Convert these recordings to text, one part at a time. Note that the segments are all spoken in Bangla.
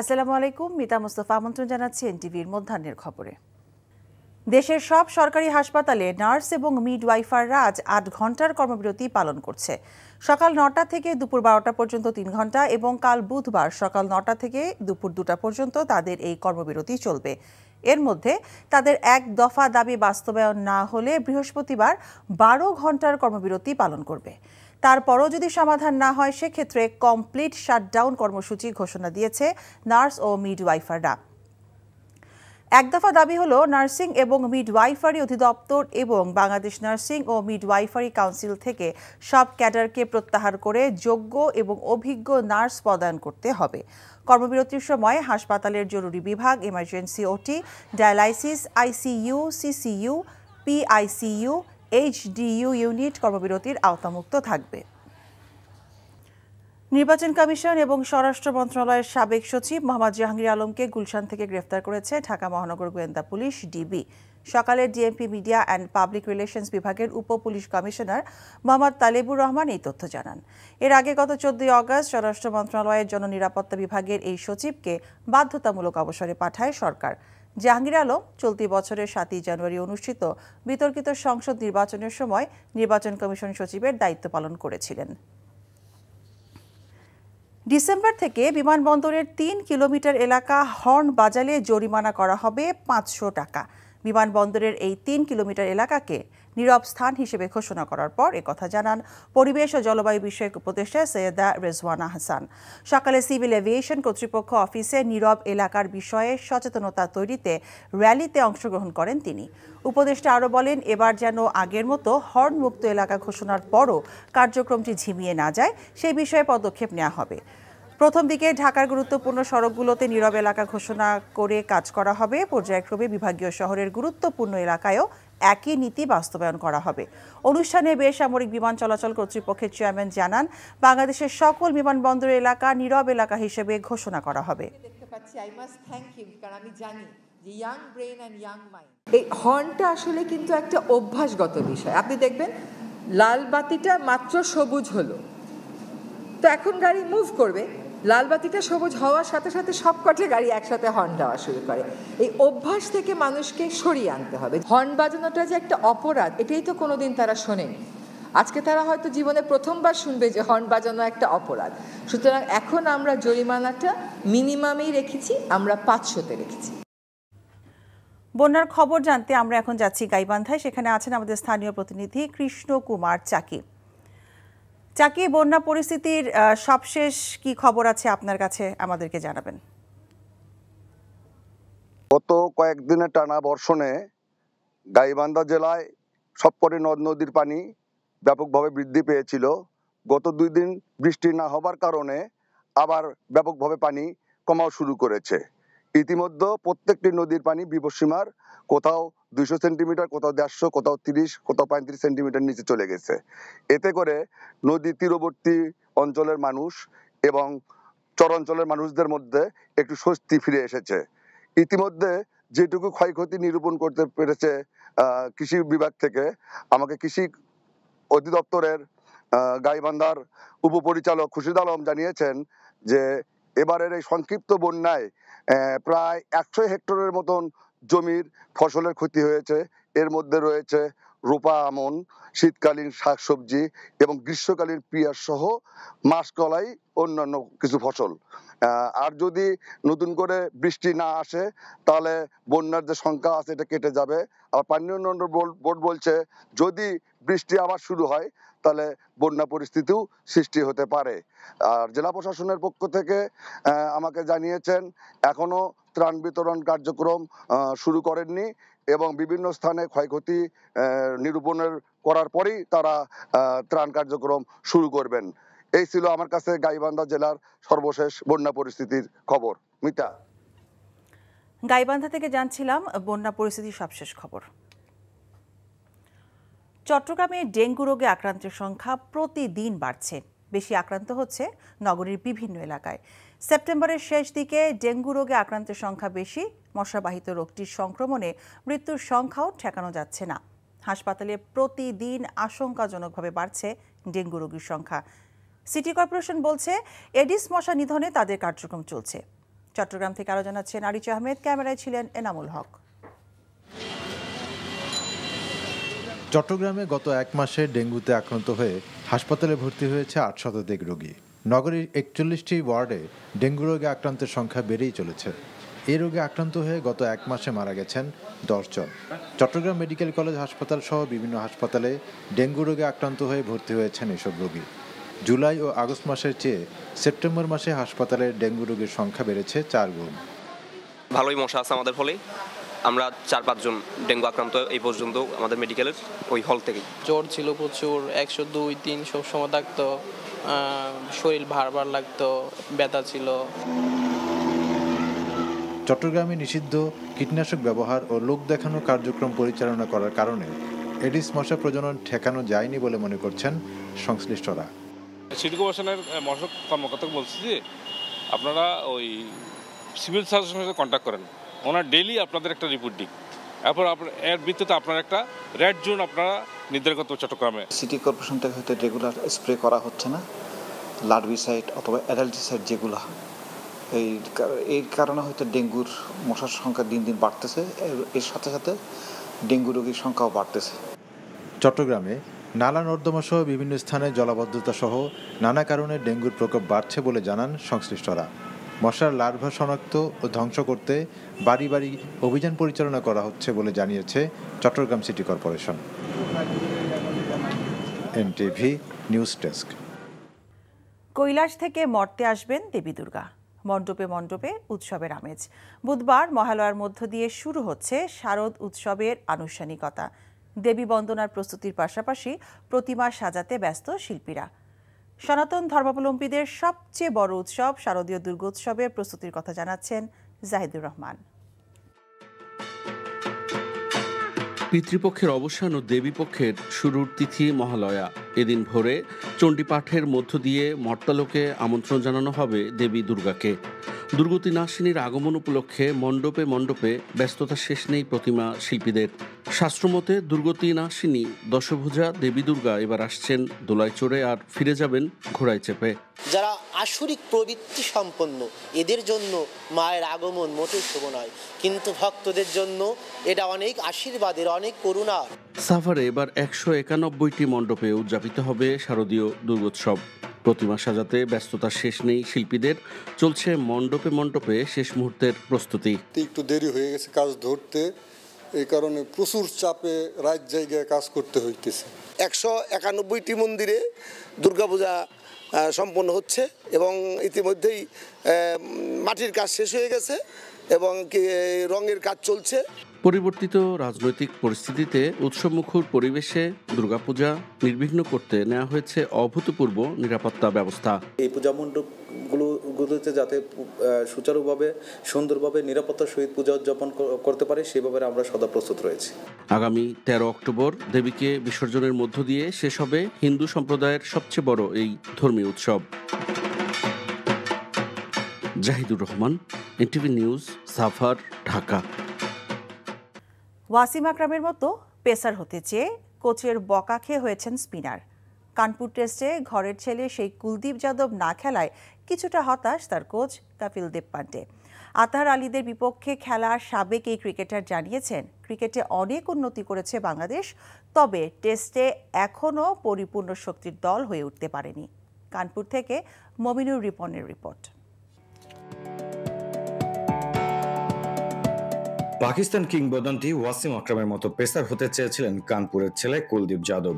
আসসালামু আলাইকুম, মিতা মুস্তফা আমন্ত্রণ জানাচ্ছি এনটিভির মধ্যাহ্নের খবরে। দেশের সব সরকারি হাসপাতালে নার্স এবং মিডওয়াইফাররা আজ ৮ ঘন্টার কর্মবিরতি পালন করছে। সকাল ৯টা থেকে দুপুর ১২টা পর্যন্ত ৩ ঘন্টা এবং কাল বুধবার সকাল ৯টা থেকে দুপুর ২টা পর্যন্ত তাদের এই কর্মবিরতি চলবে। এর মধ্যে তাদের এক দফা দাবি বাস্তবায়ন না হলে বৃহস্পতিবার ১২ ঘন্টার কর্মবিরতি পালন করবে। তারপরও যদি সমাধান না হয় সেক্ষেত্রে কমপ্লিট শাটডাউন কর্মসূচি ঘোষণা দিয়েছে নার্স ও মিডওয়াইফাররা। এক দফা দাবি হলো নার্সিং এবং মিডওয়াইফারি অধিদপ্তর এবং বাংলাদেশ নার্সিং ও মিডওয়াইফারি কাউন্সিল থেকে সব ক্যাডারকে প্রত্যাহার করে যোগ্য এবং অভিজ্ঞ নার্স পদায়ন করতে হবে। কর্মবিরতির সময় হাসপাতালের জরুরি বিভাগ, emergency OT, dialysis, ICU, CCU, PICU, HDU unit কর্মবিরতির আওতামুক্ত থাকবে। নির্বাচন কমিশন এবং স্বরাষ্ট্র মন্ত্রণালয়ের সাবেক সচিব মোহাম্মদ জাহাঙ্গীর আলমকে গুলশান থেকে গ্রেফতার করেছে ঢাকা মহানগর গোয়েন্দা পুলিশ ডিবি। সকালে DMP media and public relations বিভাগের উপ পুলিশ কমিশনার মোহাম্মদ তালেবুর রহমান এই তথ্য জানান। এর আগে গত ১৪ আগস্ট স্বরাষ্ট্র মন্ত্রণালয়ের জননিরাপত্তা বিভাগের এই সচিবকে বাধ্যতামূলক অবসরে পাঠায় সরকার। জাহাঙ্গীর আলম চলতি বছরের ৭ই জানুয়ারি অনুষ্ঠিত বিতর্কিত সংসদ নির্বাচনের সময় নির্বাচন কমিশন সচিবের দায়িত্ব পালন করেছিলেন। ডিসেম্বর থেকে বিমানবন্দরের ৩ কিলোমিটার এলাকা হর্ন বাজালে জরিমানা করা হবে ৫০০ টাকা। বিমানবন্দরের এই ৩ কিলোমিটার এলাকাকে নীরব স্থান হিসেবে ঘোষণা করার পর একথা জানান পরিবেশ ও জলবায়ু বিষয়ক উপদেষ্টা সৈয়দা রেজওয়ানা হাসান। সকালে সিভিল এভিয়েশন কর্তৃপক্ষ অফিসে নীরব এলাকার বিষয়ে সচেতনতা তৈরিতে র্যালিতে অংশগ্রহণ করেন তিনি। উপদেষ্টা আরও বলেন, এবার যেন আগের মতো হর্ন মুক্ত এলাকা ঘোষণার পরও কার্যক্রমটি ঝিমিয়ে না যায় সেই বিষয়ে পদক্ষেপ নেওয়া হবে। প্রথম দিকে ঢাকার গুরুত্বপূর্ণ সড়কগুলোতে নীরব এলাকা ঘোষণা করে কাজ করা হবে। পর্যায়ক্রমে বিভাগীয় শহরের গুরুত্বপূর্ণ এলাকায়ও একই নীতি বাস্তবায়ন করা হবে। অনুষ্ঠানে বেসামরিক বিমান চলাচল কর্তৃপক্ষের চেয়ারম্যান জানান, বাংলাদেশের সকল বিমানবন্দর এলাকা নীরব এলাকা হিসেবে ঘোষণা করা হবে। এই হর্নটা আসলে কিন্তু একটা অভ্যাসগত বিষয়। আপনি দেখবেন লাল বাতিটা মাত্র সবুজ হলো, তো এখন গাড়ি মুভ করবে, লাল বাতিটা সবুজ হওয়ার সাথে সাথে সবকটা গাড়ি একসাথে হর্ন দেওয়া শুরু করে। এই অভ্যাস থেকে মানুষকে সরিয়ে আনতে হবে। হর্ন বাজানোটা যে একটা অপরাধ, এটাই তো কোনোদিন তারা শোনেনি। আজকে তারা হয়তো জীবনে প্রথমবার শুনবে যে হর্ন বাজানো একটা অপরাধ। সুতরাং এখন আমরা জরিমানাটা মিনিমামেই রেখেছি, আমরা ৫০০-তে রেখেছি। বন্যার খবর জানতে আমরা এখন যাচ্ছি গাইবান্ধায়। সেখানে আছেন আমাদের স্থানীয় প্রতিনিধি কৃষ্ণ কুমার চাকি। চাকি, বন্যা পরিস্থিতির সবশেষ কি খবর আছে আপনার কাছে, আমাদেরকে জানাবেন। গত কয়েকদিনের টানা বর্ষণে গাইবান্ধা জেলায় সবকটি নদ নদীর পানি ব্যাপকভাবে বৃদ্ধি পেয়েছিল। গত ২ দিন বৃষ্টি না হবার কারণে আবার ব্যাপকভাবে পানি কমাও শুরু করেছে। ইতিমধ্যে প্রত্যেকটি নদীর পানি বিপদসীমার কোথাও ২০০ সেন্টিমিটার, কোথাও ১৫০, কোথাও ৩০, কোথাও ৩৫ সেন্টিমিটার নিচে চলে গেছে। এতে করে নদী তীরবর্তী অঞ্চলের মানুষ এবং চরাঞ্চলের মানুষদের মধ্যে একটু স্বস্তি ফিরে এসেছে। ইতিমধ্যে যেটুকু ক্ষয়ক্ষতি নিরূপণ করতে পেরেছে কৃষি বিভাগ থেকে, আমাকে কৃষি অধিদপ্তরের গাইবান্ধার উপপরিচালক খুরশিদ আলম জানিয়েছেন যে এবারের এই সংক্ষিপ্ত বন্যায় প্রায় ১০০ হেক্টরের মতন জমির ফসলের ক্ষতি হয়েছে। এর মধ্যে রয়েছে রোপা আমন, শীতকালীন শাকসবজি এবং গ্রীষ্মকালীন পিঁয়াজ সহ মাসকলাই, অন্যান্য কিছু ফসল। আর যদি নতুন করে বৃষ্টি না আসে তাহলে বন্যার যে সংখ্যা আছে এটা কেটে যাবে। আর পানি উন্নয়ন বোর্ড বলছে যদি বৃষ্টি আবার শুরু হয় তাহলে বন্যা পরিস্থিতিও সৃষ্টি হতে পারে। আর জেলা প্রশাসনের পক্ষ থেকে আমাকে জানিয়েছেন এখনো ত্রাণ বিতরণ কার্যক্রম শুরু করেননি এবং বিভিন্ন স্থানে ক্ষয়ক্ষতি নিরূপণের করার পরেই তারা ত্রাণ কার্যক্রম শুরু করবেন। এই ছিল আমার কাছে গাইবান্ধা জেলার সর্বশেষ বন্যা পরিস্থিতির খবর। মিতা, গাইবান্ধা থেকে জানছিলাম বন্যা পরিস্থিতির সবশেষ খবর। চট্টগ্রামে ডেঙ্গু রোগে আক্রান্তের সংখ্যা প্রতিদিন বাড়ছে। বেশি আক্রান্ত হচ্ছে নগরীর বিভিন্ন এলাকায়। সেপ্টেম্বরের শেষ দিকে ডেঙ্গু রোগে আক্রান্তের সংখ্যা বেশি। মশাবাহিত রোগটির সংক্রমণে মৃত্যুর সংখ্যাও ঠেকানো যাচ্ছে না। হাসপাতালে প্রতিদিন আশঙ্কাজনকভাবে বাড়ছে ডেঙ্গু রোগীর সংখ্যা। সিটি কর্পোরেশন বলছে এডিস মশা নিধনে তাদের কার্যক্রম চলছে। চট্টগ্রাম থেকে আরো জানাচ্ছেন আরিচ আহমেদ, ক্যামেরায় ছিলেন এনামুল হক। চট্টগ্রামে গত এক মাসে ডেঙ্গুতে আক্রান্ত হয়ে হাসপাতালে ভর্তি হয়েছে ৮ শতাধিক রোগী। নগরীর ৪১টি ওয়ার্ডে ডেঙ্গু রোগে আক্রান্তের সংখ্যা বেড়েই চলেছে। এই রোগে আক্রান্ত হয়ে গত এক মাসে মারা গেছেন ১০ জন। চট্টগ্রাম মেডিকেল কলেজ হাসপাতাল সহ বিভিন্ন হাসপাতালে ডেঙ্গু রোগে আক্রান্ত হয়ে ভর্তি হয়েছেন এসব রোগী। জুলাই ও আগস্ট মাসের চেয়ে সেপ্টেম্বর মাসে হাসপাতালে ডেঙ্গু রোগীর সংখ্যা বেড়েছে ৪ গুণ। ভালোই মশা আছে আমাদের ফলে আমরা ৪-৫ জন ডেঙ্গু আক্রান্ত এই পর্যন্ত আমাদের মেডিকেলের ওই হল থেকে। জ্বর ছিল প্রচুর, ১০২-৩ সবসময় থাকতো, শরীর ভার লাগতো, ব্যথা ছিল। চট্টগ্রামে নিষিদ্ধ কীটনাশক ব্যবহার ও লোক দেখানো কার্যক্রম পরিচালনা করার কারণে এডিস মশা প্রজনন ঠেকানো যায়নি বলে মনে করছেন সংশ্লিষ্টরা। সিটি কর্পোরেশনের মশক কর্মকর্তা বলছি যে আপনারা ওই সিভিল সার্জনের সাথে কন্ট্যাক্ট করেন, ওনার ডেইলি আপনাদের একটা রিপোর্ট দিক, এরপর এর ভিত্তিতে আপনার একটা রেড জোন আপনারা নির্ধারণ করতে চট্টগ্রামে। সিটি কর্পোরেশন থেকে হয়তো রেগুলার স্প্রে করা হচ্ছে না, লার্ভিসাইড অথবা অ্যাডাল্টিসাইড যেগুলো, এই কারণে হয়তো ডেঙ্গুর মশার সংখ্যা দিন দিন বাড়তেছে, এর সাথে সাথে ডেঙ্গু রোগীর সংখ্যাও বাড়তেছে। চট্টগ্রামে নালা নর্দমা সহ বিভিন্ন স্থানে জলাবদ্ধতা সহ নানা কারণে ডেঙ্গুর প্রকোপ বাড়ছে বলে জানান সংশ্লিষ্টরা। মশার লার্ভা শনাক্ত ও ধ্বংস করতে বাড়ি বাড়ি অভিযান পরিচালনা করা হচ্ছে বলে জানিয়েছে Chittagong city corporation. NTV news desk. Kailash থেকে মর্তে আসবেন দেবী দুর্গা। মণ্ডপে মণ্ডপে উৎসবের আমেজ। বুধবার মহালয়ার মধ্য দিয়ে শুরু হচ্ছে শারদ উৎসবের আনুষ্ঠানিকতা। দেবী বন্দনার প্রস্তুতির পাশাপাশি প্রতিমা সাজাতে ব্যস্ত শিল্পীরা। সনাতন ধর্মাবলম্বীদের সবচেয়ে বড় উৎসব শারদীয় দুর্গোৎসবের প্রস্তুতির কথা জানাচ্ছেন জাহিদুর রহমান। পিতৃপক্ষের অবসান ও দেবীপক্ষের শুরুর তিথি মহালয়া। এদিন ভোরে চণ্ডীপাঠের মধ্য দিয়ে মর্তালোকে আমন্ত্রণ জানানো হবে দেবী দুর্গাকে। দুর্গতি নাশিনীর আগমন উপলক্ষে মণ্ডপে মণ্ডপে ব্যস্ততা শেষ নেই প্রতিমা শিল্পীদের। শাস্ত্রমতে দুর্গতি নাশিনী দশভুজা দেবী দুর্গা এবার আসছেন দোলায় চড়ে আর ফিরে যাবেন ঘোড়ায় চেপে। যারা আসরিক প্রবৃত্তি সম্পন্ন এদের জন্য মায়ের আগমন মোটেই শুভ নয়, কিন্তু ভক্তদের জন্য এটা অনেক আশীর্বাদের, অনেক করুণার। সাভারে এবার ১৯১টি মণ্ডপে উদযাপিত হবে শারদীয় দুর্গোৎসব। প্রতিমা সাজাতে ব্যস্ততা শেষ নেই শিল্পীদের। চলছে মণ্ডপে মণ্ডপে শেষ মুহূর্তের প্রস্তুতি। একটু দেরি হয়ে গেছে কাজ ধরতে, এই কারণে প্রচুর চাপে রাত জায়গায় কাজ করতে হইতেছে। ১৯১টি মন্দিরে দুর্গাপূজা সম্পন্ন হচ্ছে এবং ইতিমধ্যেই মাটির কাজ শেষ হয়ে গেছে এবং রঙের কাজ চলছে। পরিবর্তিত রাজনৈতিক পরিস্থিতিতে উৎসবমুখর পরিবেশে দুর্গাপূজা নির্বিঘ্ন করতে নেওয়া হয়েছে অভূতপূর্ব নিরাপত্তা ব্যবস্থা। এই পূজা মণ্ডপগুলোতে যাতে সুচারুভাবে সুন্দরভাবে নিরাপত্তার সহিত পূজা উদযাপন করতে পারে সেই ব্যাপারে আমরা সদা প্রস্তুত রয়েছি। আগামী ১৩ অক্টোবর দেবীকে বিসর্জনের মধ্য দিয়ে শেষ হবে হিন্দু সম্প্রদায়ের সবচেয়ে বড় এই ধর্মীয় উৎসব। Jahidur Rahman, NTV news, Savar, Dhaka. ওয়াসিম আকরামের মতো পেসার হতে চেয়ে কোচের বকা খেয়ে হয়েছেন স্পিনার। কানপুর টেস্টে ঘরের ছেলে সেই কুলদীপ যাদব না খেলায় কিছুটা হতাশ তার কোচ কপিল দেব পান্ডে। আতহার আলীদের বিপক্ষে খেলা সাবেক এই ক্রিকেটার জানিয়েছেন, ক্রিকেটে অনেক উন্নতি করেছে বাংলাদেশ, তবে টেস্টে এখনও পরিপূর্ণ শক্তির দল হয়ে উঠতে পারেনি। কানপুর থেকে মমিনুর রিপনের রিপোর্ট। পাকিস্তান কিংবদন্তি ওয়াসিম আকরামের মতো পেসার হতে চেয়েছিলেন কানপুরের ছেলে কুলদীপ যাদব,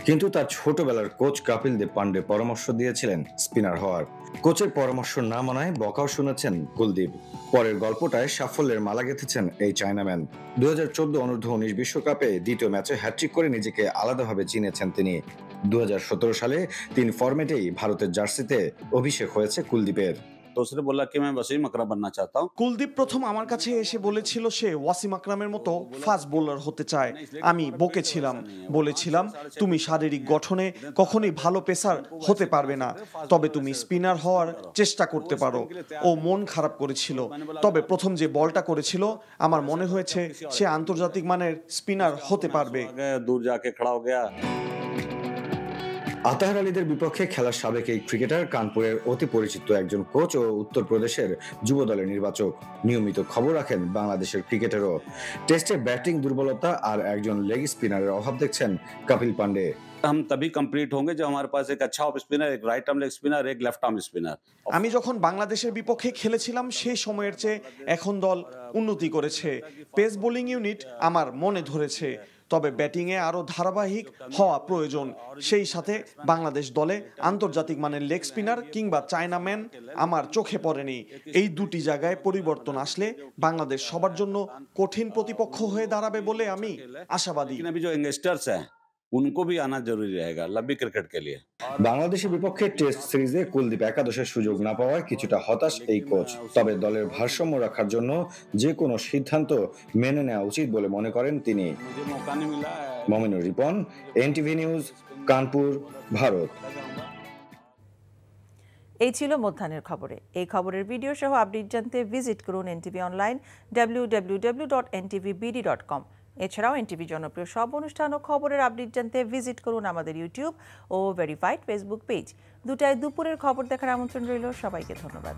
কিন্তু তার ছোটবেলার কোচ কপিল দেব পান্ডে পরামর্শ দিয়েছিলেন স্পিনার হওয়ার। কোচের পরামর্শ না মানায় বকাও শুনেছেন কুলদীপ। পরের গল্পটায় সাফল্যের মালা গেঁথেছেন এই চায়নাম্যান। ২০১৪ অনূর্ধ্ব-১৯ বিশ্বকাপে দ্বিতীয় ম্যাচে হ্যাটট্রিক করে নিজেকে আলাদাভাবে চিনেছেন তিনি। ২০১৭ সালে ৩ ফরম্যাটেই ভারতের জার্সিতে অভিষেক হয়েছে কুলদীপের। तो उसने बोला कि मैं वसीम अकरम बनना चाहता हूं। কুলদীপ প্রথম আমার কাছে এসে বলেছিল সে ওয়াসিম আকরামের মতো ফাস্ট বোলার হতে চায়। আমি বকেছিলাম, বলেছিলাম তুমি শারীরিক গঠনে কখনোই ভালো পেসার হতে পারবে না, তবে তুমি স্পিনার হওয়ার চেষ্টা করতে পারো। ও মন খারাপ করেছিল, তবে প্রথম যে বলটা করেছিল আমার মনে হয়েছে সে আন্তর্জাতিক মানের স্পিনার হতে পারবে। दूर जाके खड़ा हो गया। আতাহার আলীদের বিপক্ষে খেলার সাবেক এই ক্রিকেটার কানপুরের অতি পরিচিত একজন কোচ ও উত্তরপ্রদেশের যুব দলের নির্বাচক। নিয়মিত খবর রাখেন বাংলাদেশের ক্রিকেটেরও। টেস্টে ব্যাটিং দুর্বলতা আর একজন লেগ স্পিনারের অভাব দেখছেন কপিল পান্ডে। हम तभी कंप्लीट होंगे जब हमारे पास एक अच्छा ऑफ स्पिनर, एक राइट आर्म लेग स्पिनर, एक लेफ्ट आर्म स्पिनर। আমি যখন বাংলাদেশের বিপক্ষে খেলেছিলাম সেই সময়ের চেয়ে এখন দল উন্নতি করেছে। পেস বোলিং ইউনিট আমার মনে ধরেছে, তবে ব্যাটিংয়ে আরও ধারাবাহিক হওয়া প্রয়োজন। সেই সাথে বাংলাদেশ দলে আন্তর্জাতিক মানের লেগ স্পিনার কিংবা চায়নাম্যান আমার চোখে পড়েনি। এই দুটি জায়গায় পরিবর্তন আসলে বাংলাদেশ সবার জন্য কঠিন প্রতিপক্ষ হয়ে দাঁড়াবে বলে আমি আশাবাদী। उनको भी आना जरूरी रहेगा लंबी क्रिकेट के लिए। বাংলাদেশের বিপক্ষে টেস্ট সিরিজে কুলদীপ একাদশের সুযোগ না পাওয়ায় কিছুটা হতাশ এই কোচ। তবে দলের ভারসাম্য রাখার জন্য যে কোনো সিদ্ধান্ত মেনে নেওয়া উচিত বলে মনে করেন তিনি। Mominur Ripon, NTV news, Kanpur, Bharat. এই ছিল মধ্যাহ্নের খবরে। এই খবরের ভিডিও সহ আপডেট জানতে ভিজিট করুন এনটিভি অনলাইন www.ntvbd.com। এছাড়াও এনটিভি জনপ্রিয় সব অনুষ্ঠান ও খবরের আপডেট জানতে ভিজিট করুন আমাদের ইউটিউব ও ভেরিফাইড ফেসবুক পেজ। দুটায় দুপুরের খবর দেখার আমন্ত্রণ রইল। সবাইকে ধন্যবাদ।